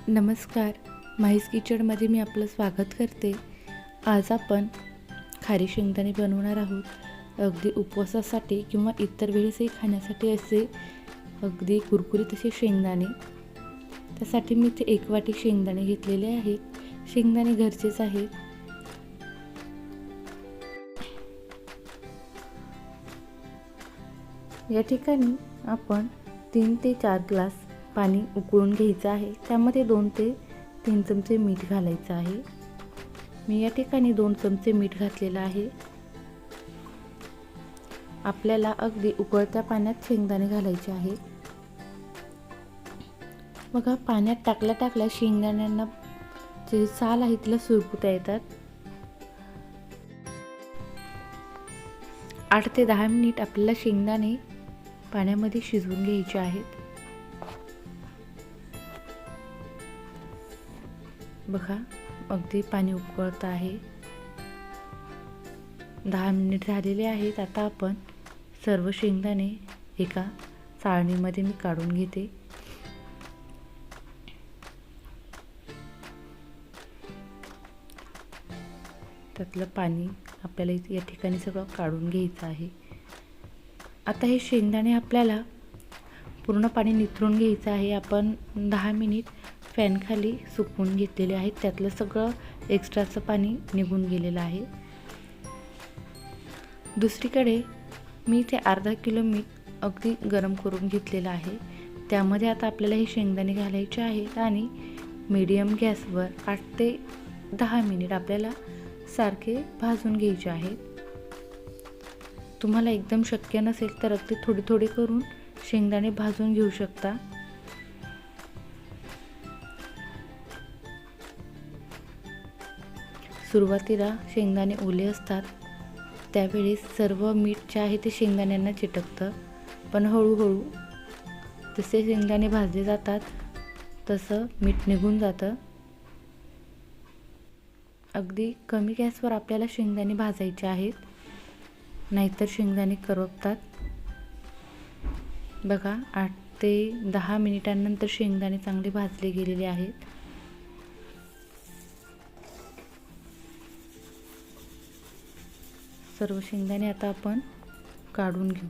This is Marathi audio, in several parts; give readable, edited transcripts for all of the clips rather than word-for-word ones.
नमस्कार, माहीज किचनमध्ये मी आपलं स्वागत करते। आज आपण खारी शेंगदाणे बनवणार आहोत। अगदी उपवासासाठी किंवा इतर वेळेसही खाण्यासाठी असे अगदी कुरकुरीत असे शेंगदाणे। त्यासाठी मी इथे 1 वाटी शेंगदाणे घेतलेले आहेत। शेंगदाणे घरचेच आहेत। या ठिकाणी आपण 3 ते 4 ग्लास पाणी उकळून घ्यायचं आहे। त्यामध्ये 2 ते 3 चमचे मीठ घालायचं आहे। मी या ठिकाणी 2 चमचे मीठ घातलेलं आहे। आपल्याला अगदी उकळत्या पाण्यात शेंगदाणे घालायचे आहे। बघा, पाण्यात टाकल्या शेंगदाण्यांना जे साल आहे तिला सुरकुत्या येतात। 8 ते 10 मिनिट आपल्याला शेंगदाणे पाण्यामध्ये शिजवून घ्यायचे आहेत। बघा, अगदी पाणी उकळत आहे। 10 मिनिट झालेले आहेत। आता आपण सर्व शेंगदाणे एका चाळणीमध्ये मी काढून घेते। त्यातलं पाणी आपल्याला या ठिकाणी सगळं काढून घ्यायचं आहे। आता हे शेंगदाणे आपल्याला पूर्ण पाणी निथळून घ्यायचं आहे। आपण 10 मिनिट फॅन खाली सुकवून घेतलेले आहेत। त्यातलं सगळं एक्स्ट्राचं पाणी निघून गेलेलं आहे। दुसरीकडे मी इथे अर्धा किलो मीठ अगदी गरम करून घेतलेलं आहे। त्यामध्ये आता आपल्याला हे शेंगदाणे घालायचे आहेत आणि मीडियम गॅसवर 8 ते 10 मिनिट आपल्याला सारखे भाजून घ्यायचे आहेत। तुम्हाला एकदम शक्य नसेल तर अगदी थोडी थोडी करून शेंगदाणे भाजून घेऊ शकता। सुरुवातीला शेंगदाणे ओले असतात त्यावेळेस सर्व मीठ जे आहे ते शेंगदाण्यांना चिटकतं, पण हळूहळू जसे शेंगदाणे भाजले जातात तसं मीठ निघून जातं। अगदी कमी गॅसवर आपल्याला शेंगदाणे भाजायचे आहेत, नाहीतर शेंगदाणे करपतात। बघा, 8 ते 10 मिनिटांनंतर शेंगदाणे चांगले भाजले गेलेले आहेत। सर्व शेंगदाणे आता आपण काढून घेऊ।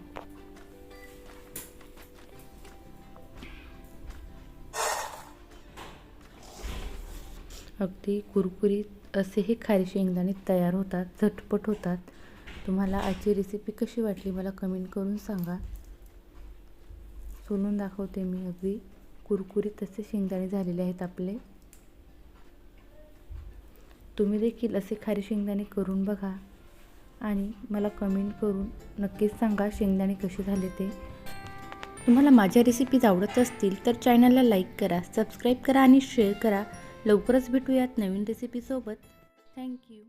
अगदी कुरकुरीत असे हे खारी शेंगदाणे तयार होतात, झटपट होतात। तुम्हाला आजची रेसिपी कशी वाटली मला कमेंट करून सांगा। सोलून दाखवते मी। अगदी कुरकुरीत असे शेंगदाणे झालेले आहेत आपले। तुम्ही देखील असे खारी शेंगदाणे करून बघा आणि मला कमेंट करून नक्कीच सांगा शेंगदाणे कसे झाले ते। तुम्हाला माझ्या रेसिपीज आवडत असतील तर चॅनलला लाईक करा, सबस्क्राईब करा आणि शेअर करा। लवकरच भेटूयात नवीन रेसिपीसोबत। थँक्यू।